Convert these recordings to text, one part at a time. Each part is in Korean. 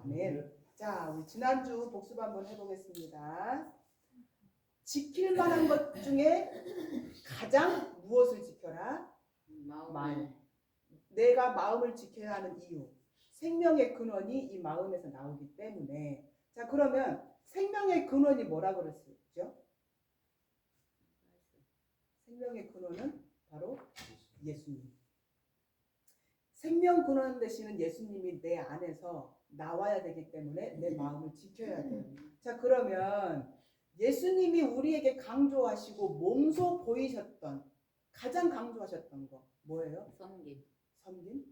아멘. 자, 우리 지난주 복습 한번 해보겠습니다. 지킬 만한 것 중에 가장 무엇을 지켜라? 마음. 내가 마음을 지켜야 하는 이유. 생명의 근원이 이 마음에서 나오기 때문에. 자, 그러면 생명의 근원이 뭐라 그랬었죠? 생명의 근원은 바로 예수님. 생명 근원 되시는 예수님이 내 안에서 나와야 되기 때문에 내 마음을 지켜야 돼요. 자, 그러면 예수님이 우리에게 강조하시고 몸소 보이셨던 가장 강조하셨던 거 뭐예요? 섬김,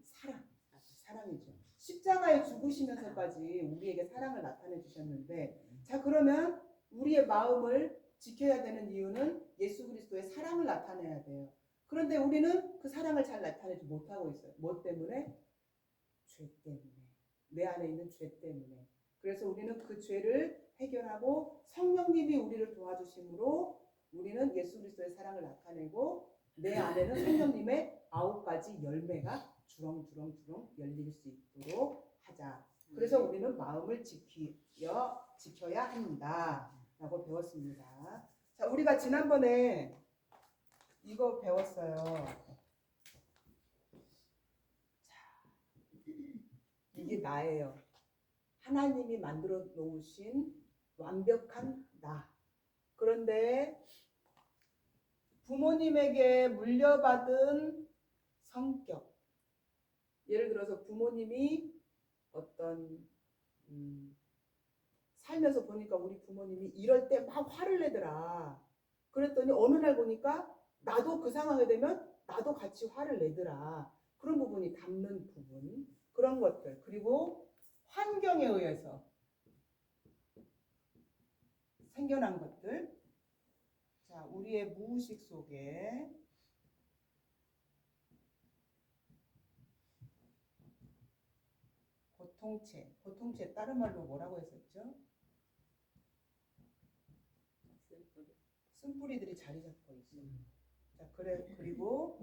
사랑. 사랑이죠. 십자가에 죽으시면서까지 우리에게 사랑을 나타내 주셨는데, 자, 그러면 우리의 마음을 지켜야 되는 이유는 예수 그리스도의 사랑을 나타내야 돼요. 그런데 우리는 그 사랑을 잘 나타내지 못하고 있어요. 뭐 때문에? 죄 때문에. 내 안에 있는 죄 때문에. 그래서 우리는 그 죄를 해결하고 성령님이 우리를 도와주심으로 우리는 예수 그리스도의 사랑을 나타내고 내 안에는 성령님의 9가지 열매가 주렁주렁 열릴 수 있도록 하자. 그래서 우리는 마음을 지켜야 한다 라고 배웠습니다. 자, 우리가 지난번에 이거 배웠어요. 자, 이게 나예요. 하나님이 만들어 놓으신 완벽한 나. 그런데 부모님에게 물려받은 성격. 예를 들어서 부모님이 어떤 살면서 보니까 우리 부모님이 이럴 때 막 화를 내더라. 그랬더니 어느 날 보니까 나도 그 상황이 되면 나도 같이 화를 내더라. 그런 부분이 닮는 부분, 그런 것들. 그리고 환경에 의해서 생겨난 것들. 자, 우리의 무의식 속에 고통체 다른 말로 뭐라고 했었죠? 쓴뿌리들이 자리 잡고 있어요. 자, 그리고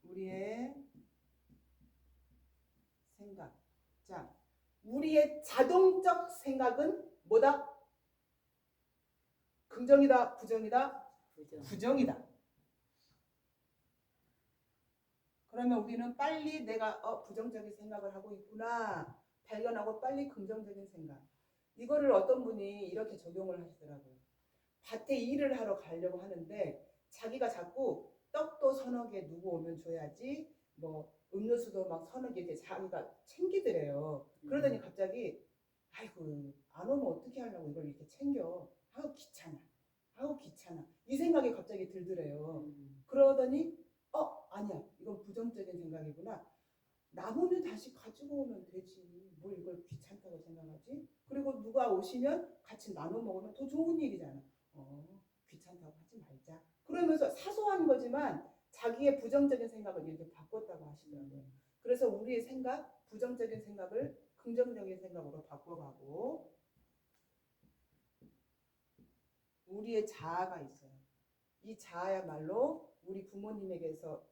우리의 생각. 자, 우리의 자동적 생각은 뭐다? 긍정이다, 부정이다? 부정이다. 그러면 우리는 빨리 내가 부정적인 생각을 하고 있구나 발견하고 빨리 긍정적인 생각. 이거를 어떤 분이 이렇게 적용을 하시더라고요. 밭에 일을 하러 가려고 하는데 자기가 자꾸 떡도 서너 개 누구 오면 줘야지, 뭐 음료수도 막 서너 개 이렇게 자기가 챙기더래요. 그러더니 갑자기 아이고 안 오면 어떻게 하려고 이걸 이렇게 챙겨. 아우 귀찮아. 이 생각이 갑자기 들더래요. 그러더니 아니야, 이건 부정적인 생각이구나. 남으면 다시 가지고 오면 되지. 뭘 이걸 귀찮다고 생각하지? 그리고 누가 오시면 같이 나눠 먹으면 더 좋은 일이잖아. 귀찮다고 하지 말자. 그러면서 사소한 거지만 자기의 부정적인 생각을 이렇게 바꿨다고 하시더라고요. 그래서 우리의 생각, 부정적인 생각을 긍정적인 생각으로 바꿔가고, 우리의 자아가 있어요. 이 자아야말로 우리 부모님에게서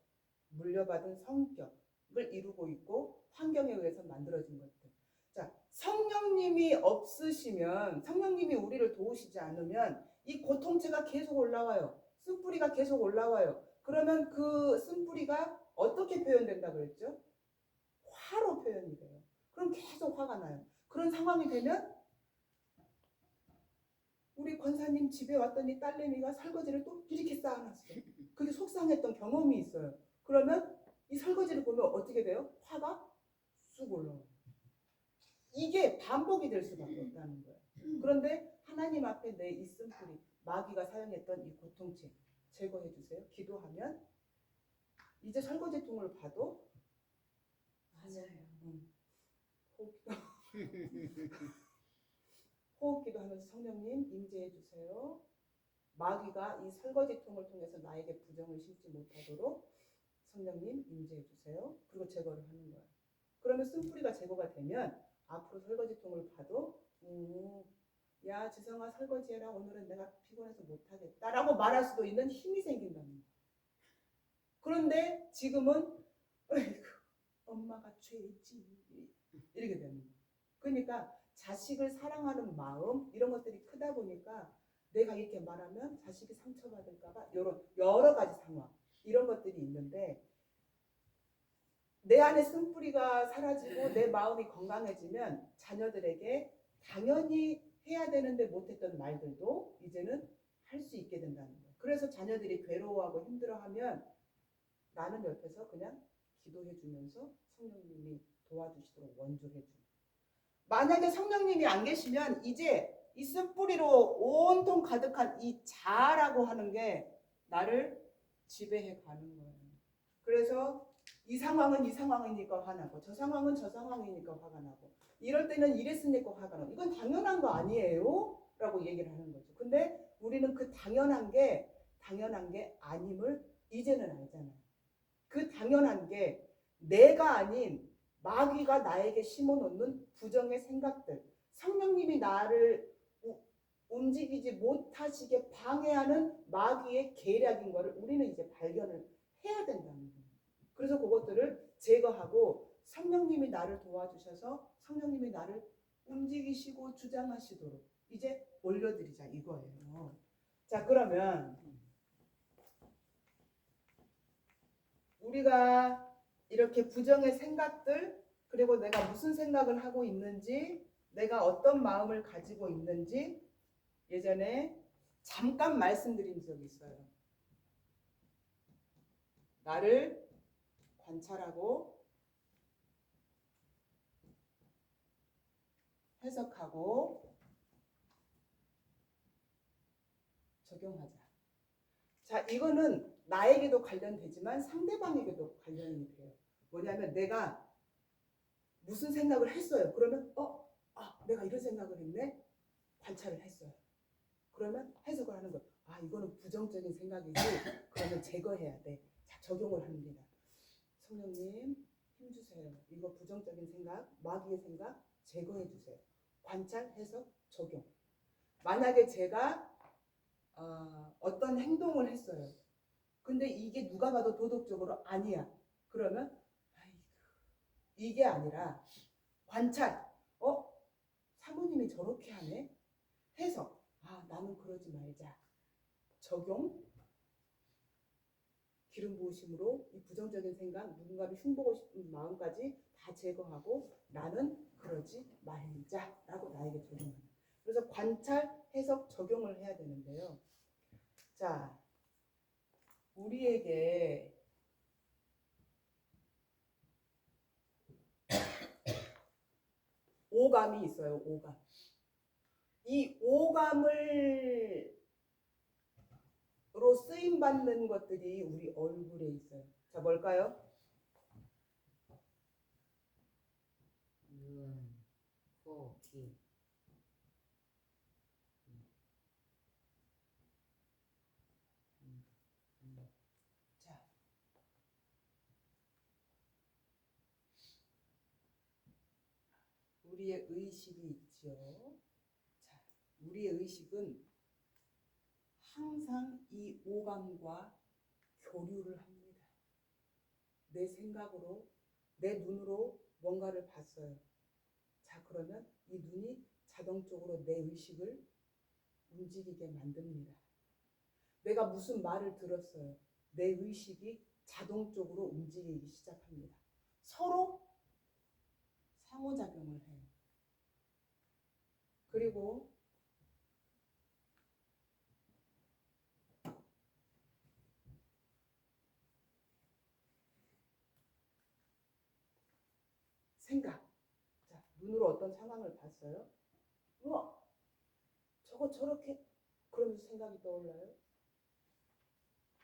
물려받은 성격을 이루고 있고 환경에 의해서 만들어진 것들. 자, 성령님이 없으시면, 성령님이 우리를 도우시지 않으면 이 고통체가 계속 올라와요. 쓴뿌리가 계속 올라와요. 그러면 그 쓴뿌리가 어떻게 표현된다 그랬죠? 화로 표현이 돼요. 그럼 계속 화가 나요. 그런 상황이 되면 우리 권사님 집에 왔더니 딸내미가 설거지를 또 이렇게 쌓아놨어요. 그게 속상했던 경험이 있어요. 그러면 이 설거지를 보면 어떻게 돼요? 화가 쑥 올라와요. 이게 반복이 될 수밖에 없다는 거예요. 그런데 하나님 앞에 내 이 쓴뿌리, 마귀가 사용했던 이 고통체 제거해 주세요. 기도하면 이제 설거지통을 봐도 맞아요. 호흡기도 하면서 성령님 임재해 주세요. 마귀가 이 설거지통을 통해서 나에게 부정을 심지 못하도록 성령님 임재해 주세요. 그리고 제거를 하는 거예요. 그러면 쓴뿌리가 제거가 되면 앞으로 설거지통을 봐도 야 지성아 설거지해라, 오늘은 내가 피곤해서 못하겠다 라고 말할 수도 있는 힘이 생긴다는 거예요. 그런데 지금은 어이구, 엄마가 죄지 이렇게 되는 거예요. 그러니까 자식을 사랑하는 마음 이런 것들이 크다 보니까 내가 이렇게 말하면 자식이 상처받을까봐 이런 여러 가지 상황 이런 것들이 있는데 내 안에 쓴뿌리가 사라지고 내 마음이 건강해지면 자녀들에게 당연히 해야 되는데 못했던 말들도 이제는 할 수 있게 된다는 거예요. 그래서 자녀들이 괴로워하고 힘들어하면 나는 옆에서 그냥 기도해 주면서 성령님이 도와주시도록 원조해 주고 만약에 성령님이 안 계시면 이제 이 쓴뿌리로 온통 가득한 이 자아라고 하는 게 나를 지배해 가는 거예요. 그래서 이 상황은 이 상황이니까 화나고 저 상황은 저 상황이니까 화가 나고 이럴 때는 이랬으니까 화가 나고 이건 당연한 거 아니에요? 라고 얘기를 하는 거죠. 근데 우리는 그 당연한 게 아님을 이제는 알잖아요. 그 당연한 게 내가 아닌 마귀가 나에게 심어놓는 부정의 생각들 성령님이 나를 움직이지 못하시게 방해하는 마귀의 계략인 거를 우리는 이제 발견을 해야 된다는 거예요. 그래서 그것들을 제거하고 성령님이 나를 도와주셔서 성령님이 나를 움직이시고 주장하시도록 이제 올려드리자 이거예요. 자, 그러면 우리가 이렇게 부정의 생각들 그리고 내가 무슨 생각을 하고 있는지 내가 어떤 마음을 가지고 있는지 예전에 잠깐 말씀드린 적이 있어요. 나를 관찰하고 해석하고 적용하자. 자, 이거는 나에게도 관련되지만 상대방에게도 관련이 돼요. 뭐냐면 내가 무슨 생각을 했어요. 그러면 내가 이런 생각을 했네. 관찰을 했어요. 그러면 해석을 하는 거예요. 이거는 부정적인 생각이지. 그러면 제거해야 돼. 자, 적용을 합니다. 성령님 힘주세요. 이거 부정적인 생각, 마귀의 생각 제거해 주세요. 관찰, 해석, 적용. 만약에 제가 어떤 행동을 했어요. 근데 이게 누가 봐도 도덕적으로 아니야. 그러면 이게 아니라 관찰. 사모님이 저렇게 하네. 해석. 나는 그러지 말자. 적용. 기름 부으심으로 이 부정적인 생각, 누군가를 흉보고 싶은 마음까지 다 제거하고 나는 그러지 말자라고 나에게 적용합니다. 그래서 관찰, 해석, 적용을 해야 되는데요. 자, 우리에게 오감이 있어요. 오감. 이 오감으로 쓰임받는 것들이 우리 얼굴에 있어요. 자, 뭘까요? 눈, 코, 귀. 자, 우리의 의식이 있죠. 자, 우리의 의식은 항상 이 오감과 교류를 합니다. 내 생각으로, 내 눈으로 뭔가를 봤어요. 자, 그러면 이 눈이 자동적으로 내 의식을 움직이게 만듭니다. 내가 무슨 말을 들었어요. 내 의식이 자동적으로 움직이기 시작합니다. 서로 상호작용을 해요. 그리고 생각. 자, 눈으로 어떤 상황을 봤어요. 저거 저렇게 그러면서 생각이 떠올라요.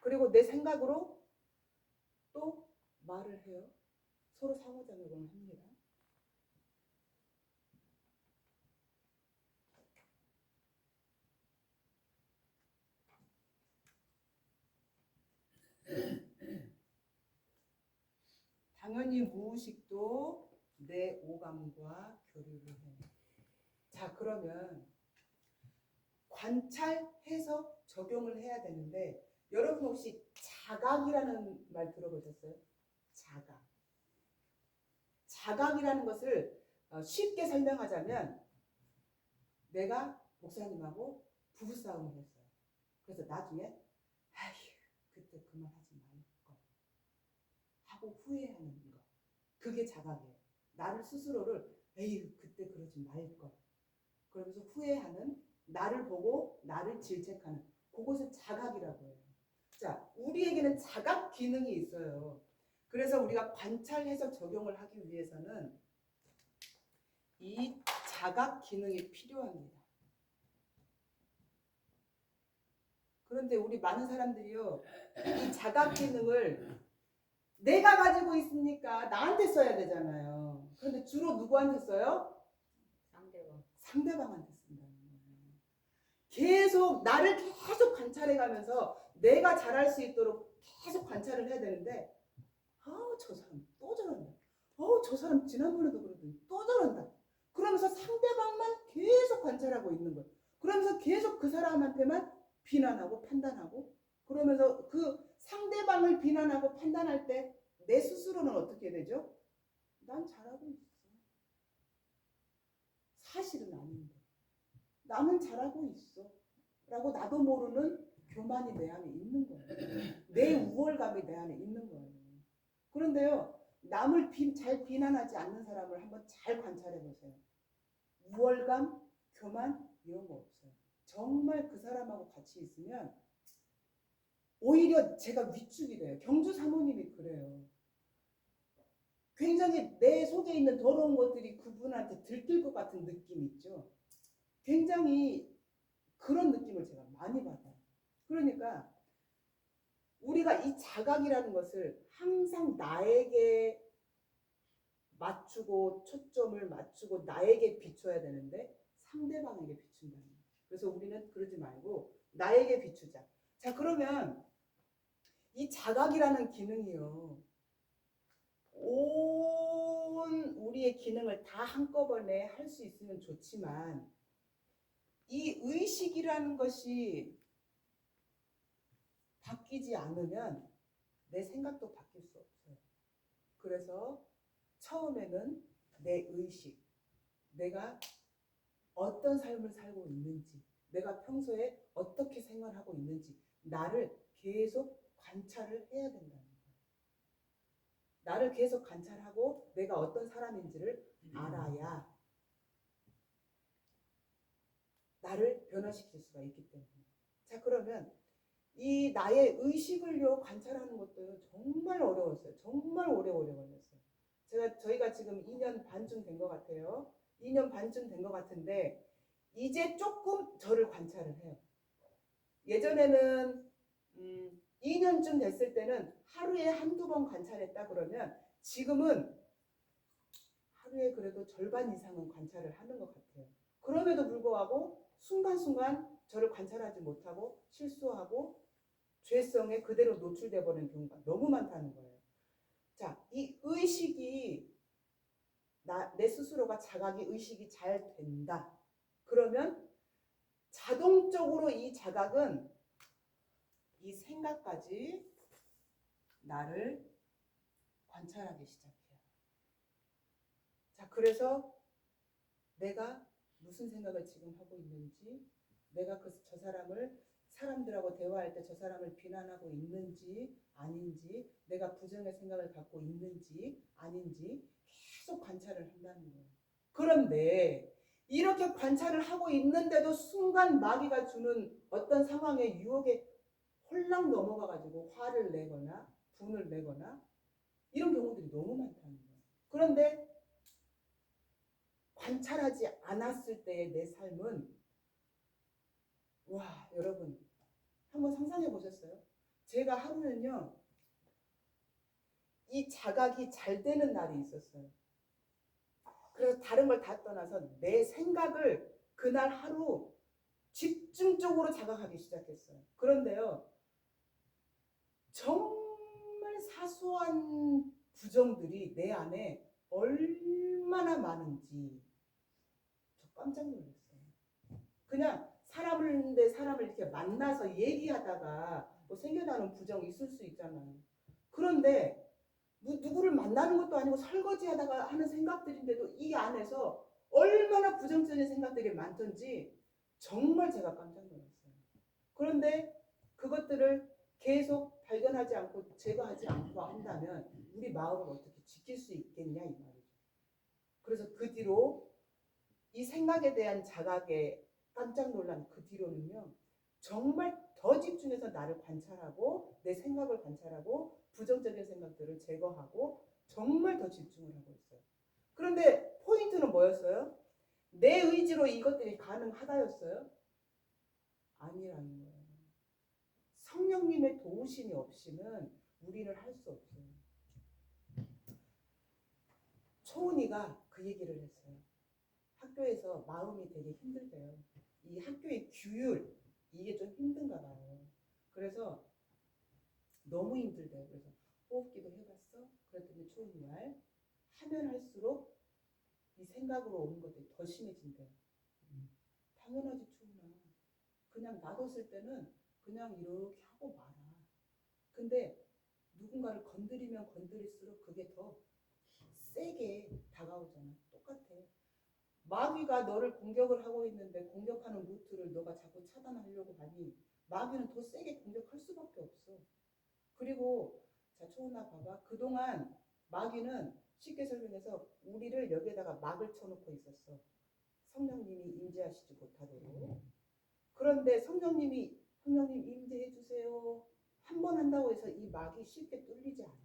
그리고 내 생각으로 또 말을 해요. 서로 상호작용을 합니다. 당연히 무의식도 내 오감과 교류를 해요. 자, 그러면 관찰, 해석, 적용을 해야 되는데 여러분 혹시 자각이라는 말 들어보셨어요? 자각. 자각이라는 것을 쉽게 설명하자면 내가 목사님하고 부부싸움을 했어요. 그래서 나중에 아휴 그때 그만하지 말걸 하고 후회하는 거. 그게 자각이에요. 나를 스스로를 에휴 그때 그러지 말걸 그러면서 후회하는 나를 보고 나를 질책하는 그것을 자각이라고 해요. 자, 우리에게는 자각 기능이 있어요. 그래서 우리가 관찰해서 적용을 하기 위해서는 이 자각 기능이 필요합니다. 그런데 우리 많은 사람들이요, 이 자각 기능을 내가 가지고 있으니까 나한테 써야 되잖아요. 그런데 주로 누구한테 써요? 상대방. 상대방한테 쓴다는 거예요. 계속 나를 계속 관찰해 가면서 내가 잘할 수 있도록 계속 관찰을 해야 되는데 저 사람 또 저런다. 저 사람 지난번에도 그러더니 또 저런다. 그러면서 상대방만 계속 관찰하고 있는 거예요. 그러면서 계속 그 사람한테만 비난하고 판단하고 그러면서 그 상대방을 비난하고 판단할 때 내 스스로는 어떻게 되죠? 난 잘하고 있어. 사실은 아닌데. 나는 잘하고 있어. 라고 나도 모르는 교만이 내 안에 있는 거예요. 내 우월감이 내 안에 있는 거예요. 그런데요, 남을 잘 비난하지 않는 사람을 한번 잘 관찰해 보세요. 우월감, 교만 이런 거 없어요. 정말 그 사람하고 같이 있으면 오히려 제가 위축이 돼요. 경주 사모님이 그래요. 굉장히 내 속에 있는 더러운 것들이 그분한테 들킬 것 같은 느낌 있죠. 굉장히 그런 느낌을 제가 많이 받아요. 그러니까 우리가 이 자각이라는 것을 항상 나에게 맞추고 초점을 맞추고 나에게 비춰야 되는데 상대방에게 비춘다는 거예요. 그래서 우리는 그러지 말고 나에게 비추자. 자, 그러면 이 자각이라는 기능이요. 온 우리의 기능을 다 한꺼번에 할 수 있으면 좋지만 이 의식이라는 것이 바뀌지 않으면 내 생각도 바뀔 수 없어요. 그래서 처음에는 내 의식, 내가 어떤 삶을 살고 있는지, 내가 평소에 어떻게 생활하고 있는지 나를 계속 관찰을 해야 된다는 거예요. 나를 계속 관찰하고 내가 어떤 사람인지를 알아야 나를 변화시킬 수가 있기 때문에. 자, 그러면 이 나의 의식을요 관찰하는 것도 정말 어려웠어요. 정말 오래 걸렸어요. 저희가 지금 2년 반쯤 된 것 같아요. 2년 반쯤 된 것 같은데 이제 조금 저를 관찰을 해요. 예전에는 2년쯤 됐을 때는 하루에 한두 번 관찰했다 그러면 지금은 하루에 그래도 절반 이상은 관찰을 하는 것 같아요. 그럼에도 불구하고 순간순간 저를 관찰하지 못하고 실수하고 죄성에 그대로 노출돼 버리는 경우가 너무 많다는 거예요. 자, 이 의식이 내 스스로가 자각이 의식이 잘 된다. 그러면 자동적으로 이 자각은 이 생각까지 나를 관찰하기 시작해요. 자, 그래서 내가 무슨 생각을 지금 하고 있는지, 내가 저 사람을 사람들하고 대화할 때 저 사람을 비난하고 있는지 아닌지, 내가 부정의 생각을 갖고 있는지 아닌지 계속 관찰을 한다는 거예요. 그런데 이렇게 관찰을 하고 있는데도 순간 마귀가 주는 어떤 상황의 유혹에 홀랑 넘어가가지고 화를 내거나 분을 내거나 이런 경우들이 너무 많다는 거예요. 그런데 관찰하지 않았을 때의 내 삶은 와, 여러분 한번 상상해 보셨어요? 제가 하루는요 이 자각이 잘 되는 날이 있었어요. 그래서 다른 걸 다 떠나서 내 생각을 그날 하루 집중적으로 자각하기 시작했어요. 그런데요 정말 사소한 부정들이 내 안에 얼마나 많은지 저 깜짝 놀랐어요. 그냥 사람을 이렇게 만나서 얘기하다가 뭐 생겨나는 부정이 있을 수 있잖아요. 그런데 누구를 만나는 것도 아니고 설거지하다가 하는 생각들인데도 이 안에서 얼마나 부정적인 생각들이 많던지 정말 제가 깜짝 놀랐어요. 그런데 그것들을 계속 발견하지 않고 제거하지 않고 한다면 우리 마음을 어떻게 지킬 수 있겠냐 이 말이죠. 그래서 그 뒤로 이 생각에 대한 자각에 깜짝 놀란 그 뒤로는요. 정말 더 집중해서 나를 관찰하고 내 생각을 관찰하고 부정적인 생각들을 제거하고 정말 더 집중을 하고 있어요. 그런데 포인트는 뭐였어요? 내 의지로 이것들이 가능하다였어요? 아니라는 거예요. 성령님의 도우심이 없이는 우리는 할 수 없어요. 초은이가 그 얘기를 했어요. 학교에서 마음이 되게 힘들대요. 이 학교의 규율 이게 좀 힘든가 봐요. 그래서 너무 힘들대요. 그래서 호흡기도 해봤어? 그랬더니 초은이 말 하면 할수록 이 생각으로 오는 것들이 더 심해진대요. 당연하지 초은아. 그냥 놔뒀을 때는 그냥 이렇게 하고 말아. 근데 누군가를 건드리면 건드릴수록 그게 더 세게 다가오잖아. 똑같아. 마귀가 너를 공격을 하고 있는데 공격하는 루트를 너가 자꾸 차단하려고 하니 마귀는 더 세게 공격할 수밖에 없어. 그리고 자 초은아 봐봐. 그동안 마귀는 쉽게 설명해서 우리를 여기에다가 막을 쳐놓고 있었어. 성령님이 임재하시지 못하도록. 그런데 성령님 임재해 주세요. 한 번 한다고 해서 이 막이 쉽게 뚫리지 않아.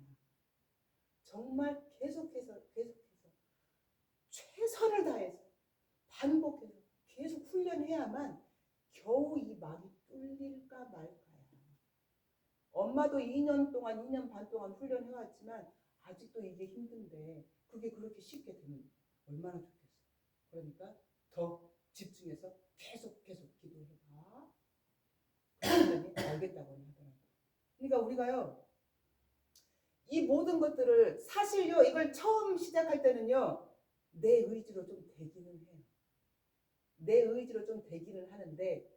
정말 계속해서 최선을 다해서 반복해서 계속 훈련해야만 겨우 이 막이 뚫릴까 말까야. 엄마도 2년 반 동안 훈련해왔지만 아직도 이게 힘든데 그게 그렇게 쉽게 되면 얼마나 좋겠어. 그러니까 더 집중해서 계속 기도해봐. 그랬더니 알겠다고 하더라고요. 그러니까 우리가요. 이 모든 것들을 사실요. 이걸 처음 시작할 때는요. 내 의지로 좀 되기는 해요. 내 의지로 좀 되기는 하는데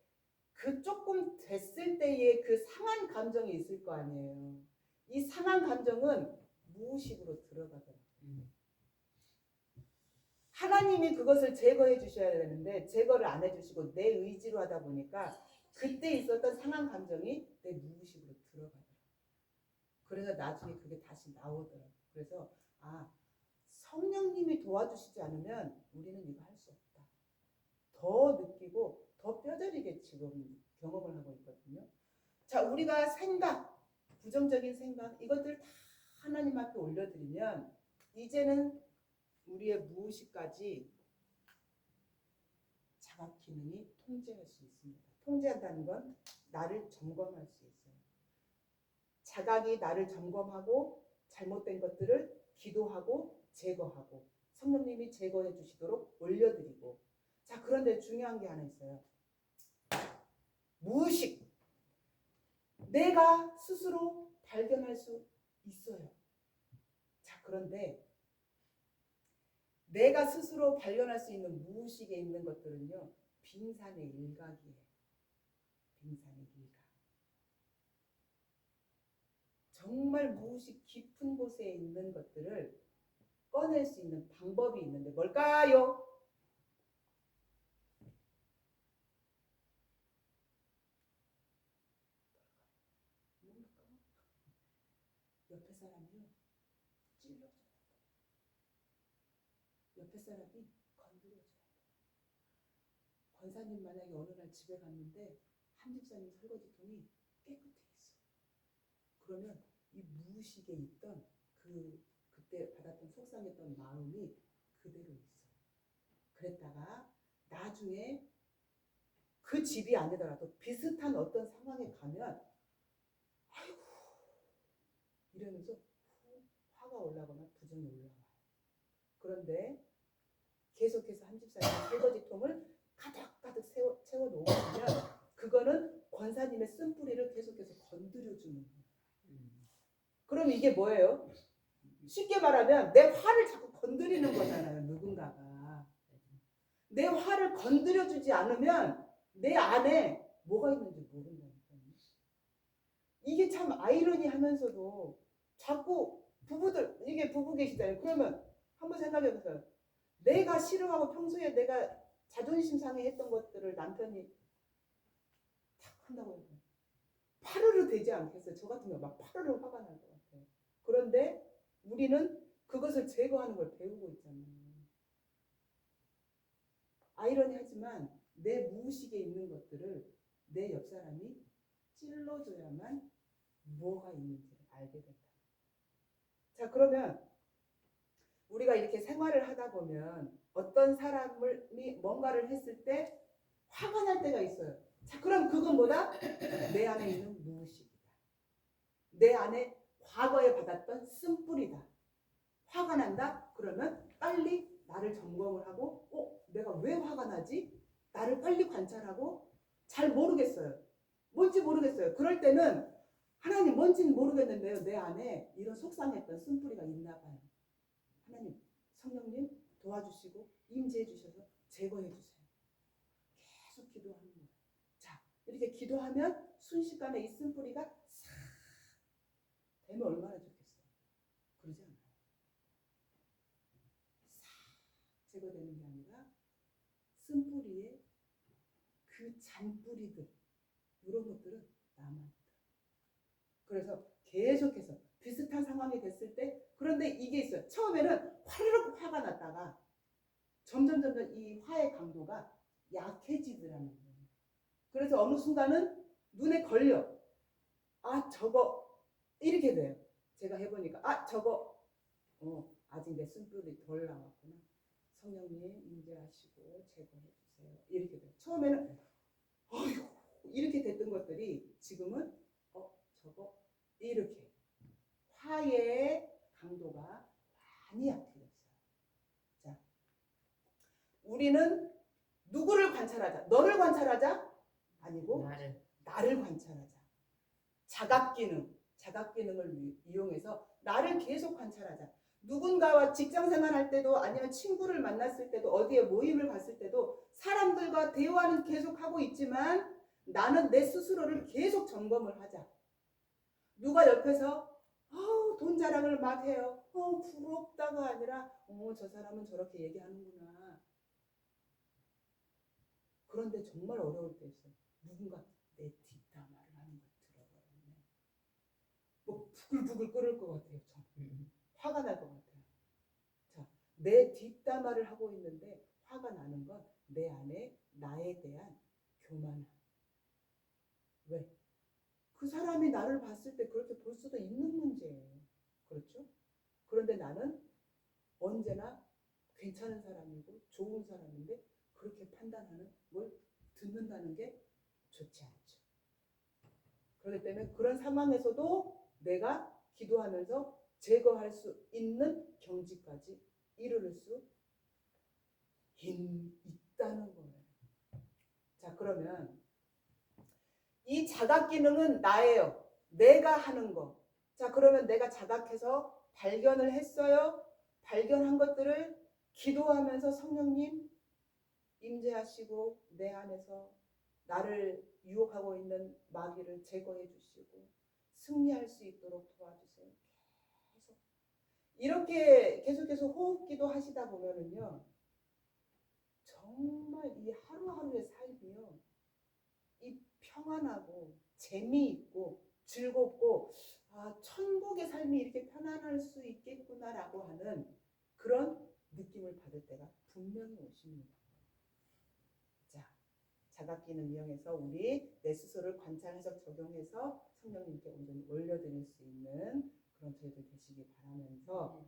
그 조금 됐을 때의 그 상한 감정이 있을 거 아니에요. 이 상한 감정은 무의식으로 들어가더라고요. 하나님이 그것을 제거해 주셔야 되는데 제거를 안 해주시고 내 의지로 하다 보니까 그때 있었던 상한 감정이 내 무의식으로 들어가더라고요. 그래서 나중에 그게 다시 나오더라고요. 그래서 성령님이 도와주시지 않으면 우리는 이거 할 수 없다. 더 느끼고 더 뼈저리게 지금 경험을 하고 있거든요. 자, 우리가 생각, 부정적인 생각 이것들 다 하나님 앞에 올려드리면 이제는 우리의 무의식까지 자각 기능이 통제할 수 있습니다. 통제한다는 건 나를 점검할 수 있어요. 자각이 나를 점검하고 잘못된 것들을 기도하고 제거하고 성령님이 제거해 주시도록 올려드리고. 자, 그런데 중요한 게 하나 있어요. 무의식. 내가 스스로 발견할 수 있어요. 자, 그런데 내가 스스로 발견할 수 있는 무의식에 있는 것들은요. 빙산의 일각이에요. 빙산의 일각. 정말 무의식 깊은 곳에 있는 것들을 꺼낼 수 있는 방법이 있는데 뭘까요? 옆에 사람이요. 찔러줘야 돼. 옆에 사람이 건드려줘야 돼. 권사님 만약에 어느 날 집에 갔는데 한 집사님 설거지통이 깨끗해 있어. 그러면 이 무의식에 있던 그때 받았던 속상했던 마음이 그대로 있어. 그랬다가 나중에 그 집이 아니더라도 비슷한 어떤 상황에 가면 아이고 이러면서 화가 올라거나 부정이 올라와요. 그런데 계속해서 한 집사님이 설거지통을 가득가득 채워놓으면 그거는 권사님의 쓴뿌리를 계속해서 건드려주는 거예요. 그럼 이게 뭐예요? 쉽게 말하면 내 화를 자꾸 건드리는 거잖아요. 누군가가. 내 화를 건드려주지 않으면 내 안에 뭐가 있는지 모른다니까요. 이게 참 아이러니하면서도 자꾸 부부들 이게 부부 계시잖아요. 그러면 한번 생각해 보세요. 내가 싫어하고 평소에 내가 자존심 상해 했던 것들을 남편이 탁 한다고 해요. 파르르 되지 않겠어요? 저 같으면 막 파르르 화가 날 것 같아요. 그런데 우리는 그것을 제거하는 걸 배우고 있잖아요. 아이러니하지만 내 무의식에 있는 것들을 내 옆 사람이 찔러줘야만 뭐가 있는지를 알게 된다. 자, 그러면 우리가 이렇게 생활을 하다 보면 어떤 사람이 뭔가를 했을 때 화가 날 때가 있어요. 자, 그럼 그건 뭐다? 내 안에 있는 무의식이다. 내 안에 과거에 받았던 쓴뿌리다. 화가 난다? 그러면 빨리 나를 점검을 하고 내가 왜 화가 나지? 나를 빨리 관찰하고 잘 모르겠어요. 뭔지 모르겠어요. 그럴 때는 하나님 뭔지는 모르겠는데요. 내 안에 이런 속상했던 쓴뿌리가 있나 봐요. 하나님, 성령님 도와주시고 임재해 주셔서 제거해 주세요. 계속 기도하는 거예요. 자, 이렇게 기도하면 순식간에 이 쓴뿌리가 싹 되면 얼마나 좋겠어요. 그러지 않아요. 싹 제거되는 게 아니라 쓴뿌리에 그 잔뿌리들 이런 것들은 남아있다. 그래서 계속해서 비슷한 상황이 됐을 때 그런데 이게 있어요. 처음에는 화르륵 화가 났다가 점점 이 화의 강도가 약해지더라는 거예요. 그래서 어느 순간은 눈에 걸려. 아 저거 이렇게 돼요. 제가 해보니까 아 저거 아직 내 쓴뿌리 덜 나왔구나. 성령님 임재하시고 제거해 주세요. 이렇게 돼요. 처음에는 어휴 이렇게 됐던 것들이 지금은 저거 이렇게 화의 강도가 많이 약해졌어요. 자, 우리는 누구를 관찰하자? 너를 관찰하자? 아니고 나를 관찰하자. 자각기능을 이용해서 나를 계속 관찰하자. 누군가와 직장 생활할 때도 아니면 친구를 만났을 때도 어디에 모임을 갔을 때도 사람들과 대화는 계속 하고 있지만 나는 내 스스로를 계속 점검을 하자. 누가 옆에서 돈 자랑을 막 해요. 부럽다가 아니라 저 사람은 저렇게 얘기하는구나. 그런데 정말 어려울 때 있어요. 누군가 내 뒷담화를 하는 걸 들어버렸네. 뭐 부글부글 끓을 것 같아요. 화가 날 것 같아요. 자, 내 뒷담화를 하고 있는데 화가 나는 건 내 안에 나에 대한 교만함. 왜? 그 사람이 나를 봤을 때 그렇게 볼 수도 있는 문제예요. 그렇죠? 그런데 나는 언제나 괜찮은 사람이고 좋은 사람인데 그렇게 판단하는 걸 듣는다는 게 좋지 않죠. 그렇기 때문에 그런 상황에서도 내가 기도하면서 제거할 수 있는 경지까지 이르를 수 있다는 거예요. 자, 그러면 이 자각 기능은 나예요. 내가 하는 거. 자, 그러면 내가 자각해서 발견을 했어요. 발견한 것들을 기도하면서 성령님 임재하시고 내 안에서 나를 유혹하고 있는 마귀를 제거해 주시고 승리할 수 있도록 도와주세요. 계속 이렇게 계속해서 호흡기도 하시다 보면은요. 정말 이 하루하루의 삶이요. 이 평안하고 재미있고 즐겁고 천국의 삶이 이렇게 편안할 수 있겠구나라고 하는 그런 느낌을 받을 때가 분명히 오십니다. 자, 자각기능 이용해서 우리 내 스스로를 관찰해서 적용해서 성령님께 온전히 올려드릴 수 있는 그런 저희들 되시기 바라면서